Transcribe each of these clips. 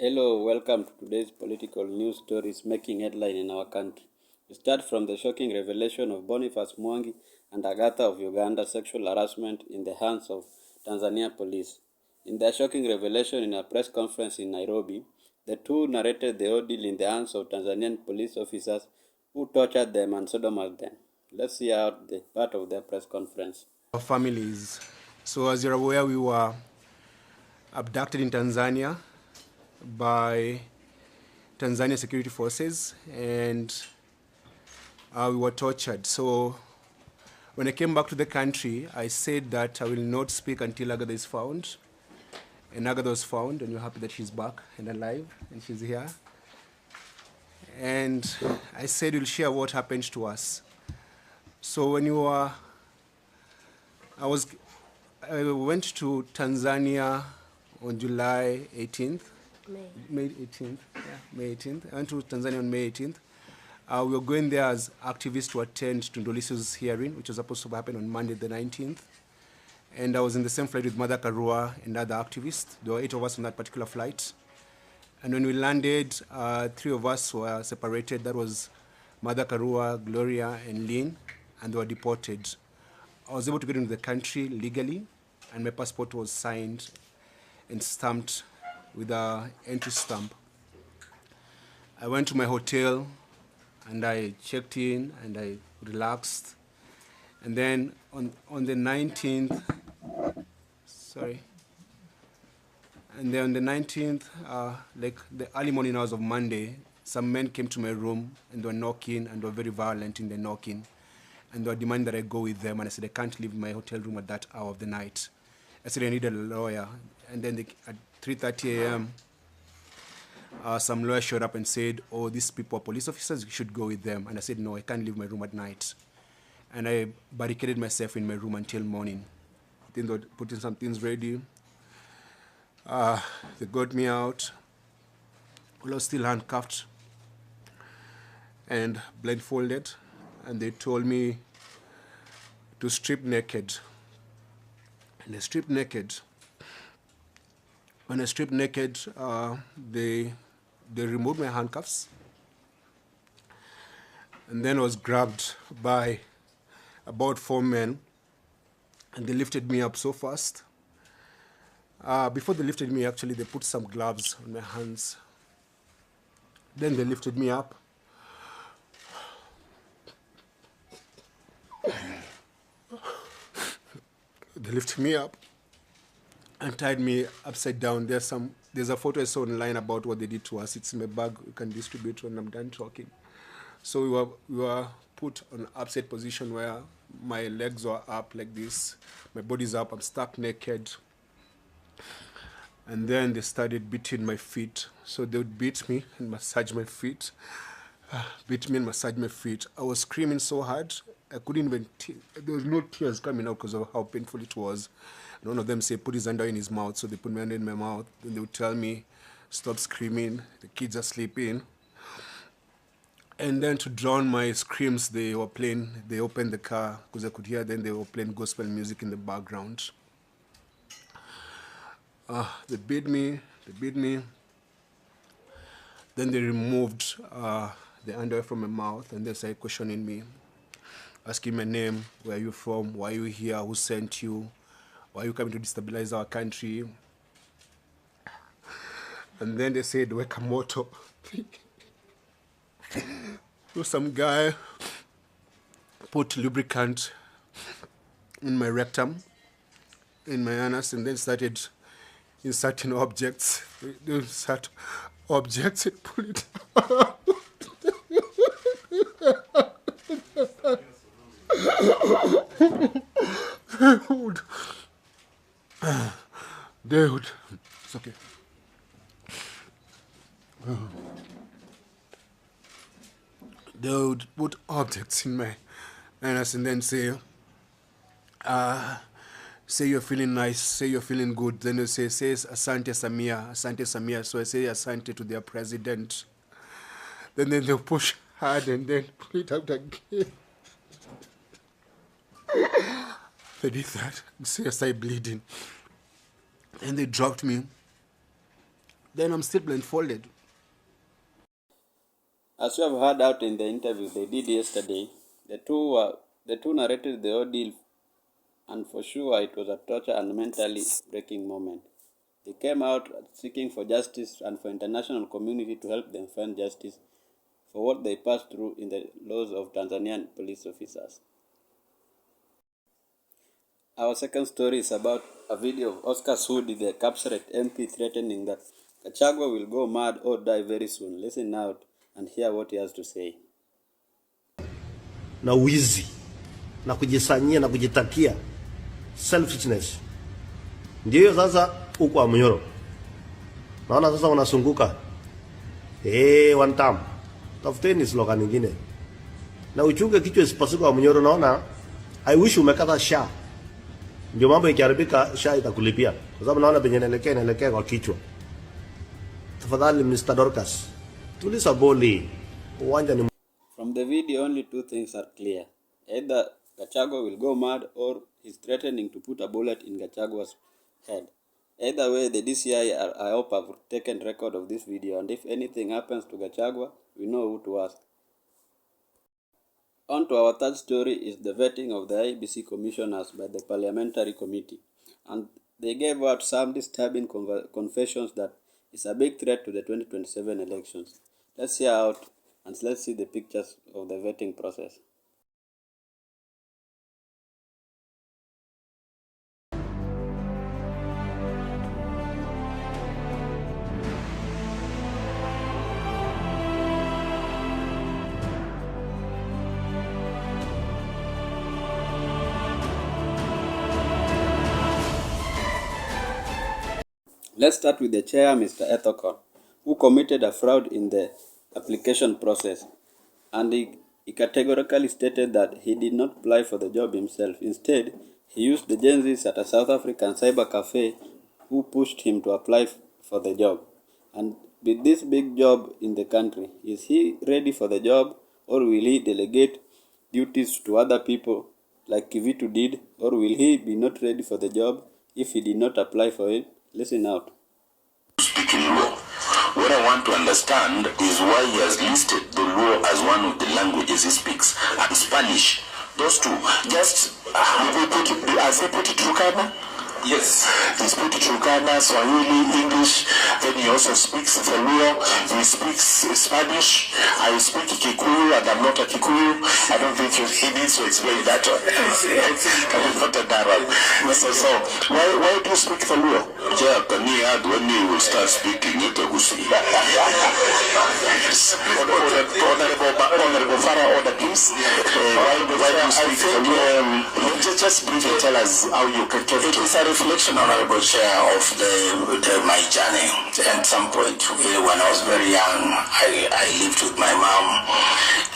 Hello, welcome to today's political news stories making headline in our country. We start from the shocking revelation of Boniface Mwangi and Agatha of Uganda sexual harassment in the hands of Tanzania police. In their shocking revelation in a press conference in Nairobi, the two narrated the ordeal in the hands of Tanzanian police officers who tortured them and sodomized them. Let's see out the part of their press conference. Our families. So as you're aware, we were abducted in Tanzania by Tanzania security forces and we were tortured. So when I came back to the country, I said that I will not speak until Agatha is found. And Agatha was found, and we're happy that she's back and alive, and she's here. And I said we'll share what happened to us. So when I went to Tanzania on July 18th. May 18th. Yeah, May 18th. I went to Tanzania on May 18th. We were going there as activists to attend to Ndolisu's hearing, which was supposed to happen on Monday the 19th. And I was in the same flight with Mother Karua and other activists. There were 8 of us on that particular flight. And when we landed, 3 of us were separated. That was Mother Karua, Gloria, and Lynn, and they were deported. I was able to get into the country legally, and my passport was signed and stamped with an entry stamp. I went to my hotel, and I checked in, and I relaxed. And then on the 19th, and then on the 19th, like the early morning hours of Monday, some men came to my room, and they were knocking, and they were very violent in the knocking. And they were demanding that I go with them, and I said, I can't leave my hotel room at that hour of the night. I said, I need a lawyer. And then at 3:30 a.m., some lawyer showed up and said, oh, these people are police officers, you should go with them. And I said, no, I can't leave my room at night. And I barricaded myself in my room until morning. Then they were putting some things ready. They got me out. I was still handcuffed and blindfolded. And they told me to strip naked. And I stripped naked. When I stripped naked, they removed my handcuffs. And then I was grabbed by about 4 men. And they lifted me up so fast. Before they lifted me, actually, they put some gloves on my hands. Then they lifted me up. They lifted me up and tied me upside down. There's a photo I saw online about what they did to us. It's in my bag. We can distribute when I'm done talking. So we were put on upside position where my legs were up like this. My body's up. I'm stuck naked. And then they started beating my feet. So they would beat me and massage my feet. Beat me and massage my feet. I was screaming so hard, I couldn't even, there was no tears coming out because of how painful it was. And one of them said, put his hand in his mouth. So they put my hand in my mouth. Then they would tell me, stop screaming. The kids are sleeping. And then to drown my screams, they opened the car because I could hear them. They were playing gospel music in the background. They beat me. Then they removed the underwear from my mouth, and they started questioning me, asking my name, where are you from, why are you here, who sent you, why are you coming to destabilize our country? And then they said, weka moto. So some guy put lubricant in my rectum, in my anus, and then started inserting objects. They insert objects and pull it out. Dude, it's okay. They would put objects in my anus and then say you're feeling nice, say you're feeling good. Then they say Asante Samia. So I say Asante to their president. Then they'll push hard and then pull it out again. They did that. Say I started bleeding. And they dropped me then I'm still blindfolded. As you have heard out in the interview they did yesterday, the two narrated the ordeal, and for sure it was a torture and mentally breaking moment. They came out seeking for justice and for international community to help them find justice for what they passed through in the laws of Tanzanian police officers. Our second story is about a video of Oscar Sudi, the captured MP, threatening that Gachagua will go mad or die very soon. Listen out and hear what he has to say. Na wizi na kujisanyia na kujitakia selfishness ndio sasa uko amnyoro. Naona sasa unasunguka one time. Tafuteni slogan nyingine na uchunge kichwa isipasuka amnyoro. Naona I wish umekata sha, ndio mambo ikiharibika sha itakulipia, kwa sababu naona penye inaelekea kwa kichwa. Tafadhali Mr. Dorcas, tuliza boli uwanja ni. From the video, only two things are clear. Either Gachagua will go mad or he's threatening to put a bullet in Gachagua's head. Either way, the DCI I hope have taken record of this video, and if anything happens to Gachagua, we know who to ask. On to our third story is the vetting of the Iebc commissioners by the parliamentary committee. And they gave out some disturbing confessions that is a big threat to the 2027 elections. Let's hear out and let's see the pictures of the vetting process. Let's start with the chair, Mr. Ethokon, who committed a fraud in the application process, and he categorically stated that he did not apply for the job himself. Instead, he used the Gen Zs at a South African cyber cafe who pushed him to apply for the job. And with this big job in the country, is he ready for the job, or will he delegate duties to other people like Kivitu did, or will he be not ready for the job if he did not apply for it? Listen out. Speaking Luhya. What I want to understand is why he has listed the Luhya as one of the languages he speaks, and Spanish. Those two. Just, has he put it Turkana? Yes. He's put it Turkana, Swahili, English. Then he also speaks the Luhya. He speaks Spanish. I speak Kikuyu, and I'm not a Kikuyu. I don't think he needs to explain that one. I'm not a Darab. So why do you speak the Luhya? Yeah, can you add when you will start speaking it? Honorable Farah order, please. Why do you speak the Luhya? Just briefly tell us how you can get it. It's a reflection, Honorable Chair, of my journey. At some point, when I was very young, I lived with my mom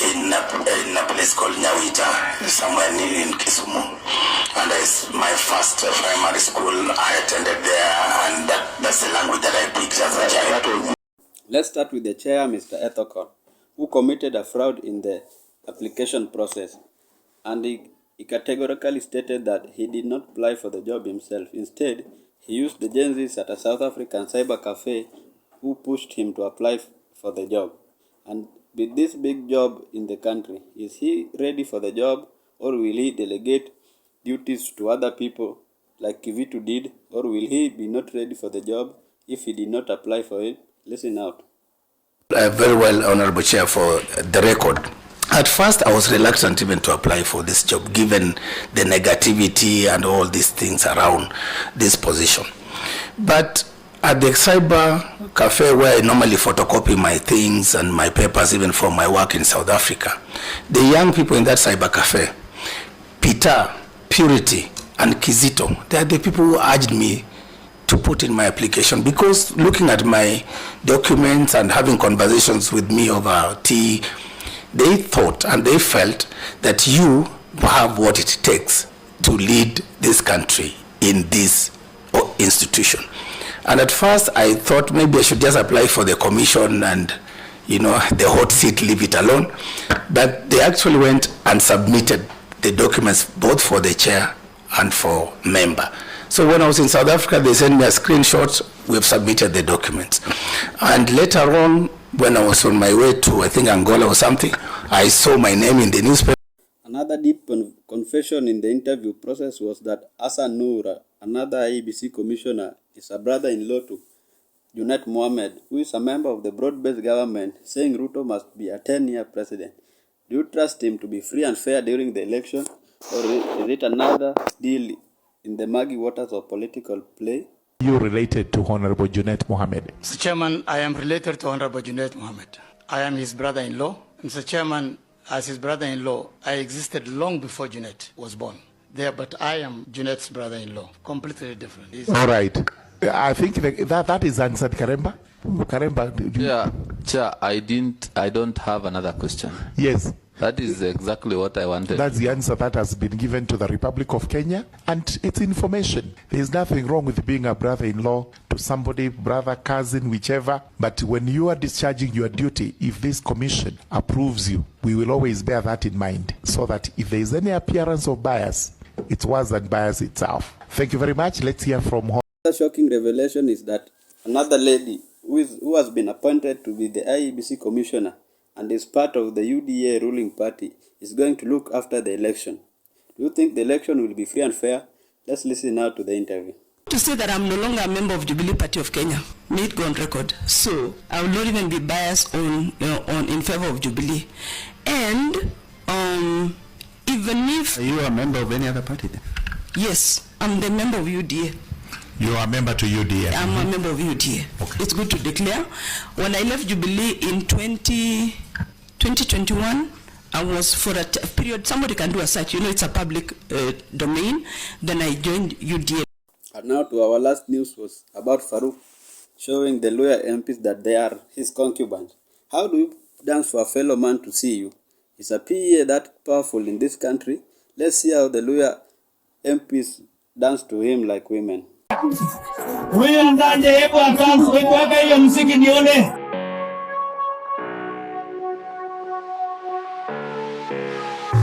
in a place called Nyawita, somewhere near in Kisumu. And my first primary school, I attended there, and that's the language that I picked as a child. Let's start with the chair, Mr. Ethokon, who committed a fraud in the application process, and he categorically stated that he did not apply for the job himself. Instead, he used the Gen Zs at a South African cyber cafe who pushed him to apply for the job. And with this big job in the country, is he ready for the job, or will he delegate duties to other people like Kivitu did, or will he be not ready for the job if he did not apply for it? Listen out. Very well, Honorable Chair, for the record. At first, I was reluctant even to apply for this job, given the negativity and all these things around this position. But at the cyber cafe where I normally photocopy my things and my papers, even for my work in South Africa, the young people in that cyber cafe, Peter, Purity, and Kizito, they are the people who urged me to put in my application, because looking at my documents and having conversations with me over tea, they thought and they felt that you have what it takes to lead this country in this institution. And at first I thought maybe I should just apply for the commission and, the hot seat, leave it alone. But they actually went and submitted the documents both for the chair and for member. So when I was in South Africa, they sent me a screenshot. We've submitted the documents. And later on, when I was on my way to, I think, Angola or something, I saw my name in the newspaper. Another deep confession in the interview process was that Hassan Noura, another Iebc commissioner, is a brother-in-law to Junet Mohamed, who is a member of the broad-based government, saying Ruto must be a 10-year president. Do you trust him to be free and fair during the election, or is it another deal in the murky waters of political play? You related to Honorable Junet Mohamed? Mr. Chairman, I am related to Honorable Junet Mohamed. I am his brother-in-law. Mr. Chairman, as his brother-in-law, I existed long before Junet was born. But I am Junet's brother-in-law. Completely different. All right. I think that is answered, Karemba. Karemba. Yeah, Chair, I don't have another question. Yes. That is exactly what I wanted. That's the answer that has been given to the Republic of Kenya, and it's information. There's nothing wrong with being a brother-in-law to somebody, brother, cousin, whichever. But when you are discharging your duty, if this commission approves you, we will always bear that in mind, so that if there is any appearance of bias, it's worse than bias itself. Thank you very much. Let's hear from her. Another shocking revelation is that another lady who has been appointed to be the Iebc commissioner and is part of the UDA ruling party is going to look after the election. Do you think the election will be free and fair? Let's listen now to the interview. To say that I'm no longer a member of Jubilee Party of Kenya, may it go on record. So I will not even be biased on in favor of Jubilee. And even if... Are you a member of any other party then? Yes, I'm the member of UDA. You are a member to UDA. I'm a member of UDA. Okay. It's good to declare. When I left Jubilee in 2021, I was for a period, somebody can do a search, you know, it's a public domain. Then I joined UDA. And now to our last news was about Farouk showing the Luhya MPs that they are his concubines. How do you dance for a fellow man to see you? Is a PA that powerful in this country? Let's see how the Luhya MPs dance to him like women.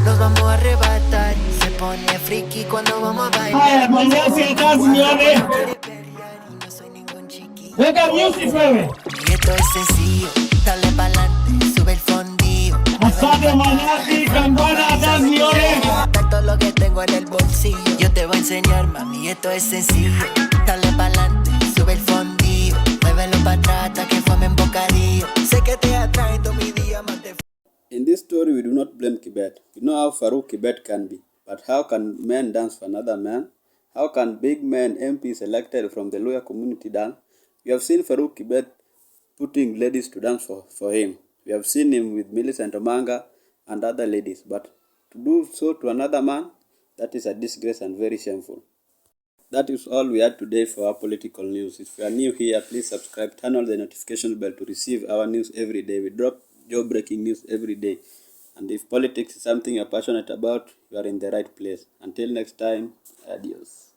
Nos vamos a arrebatar, se pone friki cuando vamos a bailar. No soy ningún chiquillo. Y esto es sencillo, dale pa'lante, sube el fondillo. Todo lo que tengo en el bolsillo. Yo te voy a enseñar, mami, esto es sencillo. Dale pa'lante, sube el fondillo. Muévelo para atrás hasta que formen bocadillo. Sé que te atrae todo mi día más de... In this story, we do not blame Kibet. We know how Farouk Kibet can be. But how can men dance for another man? How can big men MPs elected from the Luhya community dance? We have seen Farouk Kibet putting ladies to dance for him. We have seen him with Millicent Omanga and other ladies. But to do so to another man, that is a disgrace and very shameful. That is all we had today for our political news. If you are new here, please subscribe, turn on the notification bell to receive our news every day. We drop job-breaking news every day. And if politics is something you're passionate about, you are in the right place. Until next time, adios.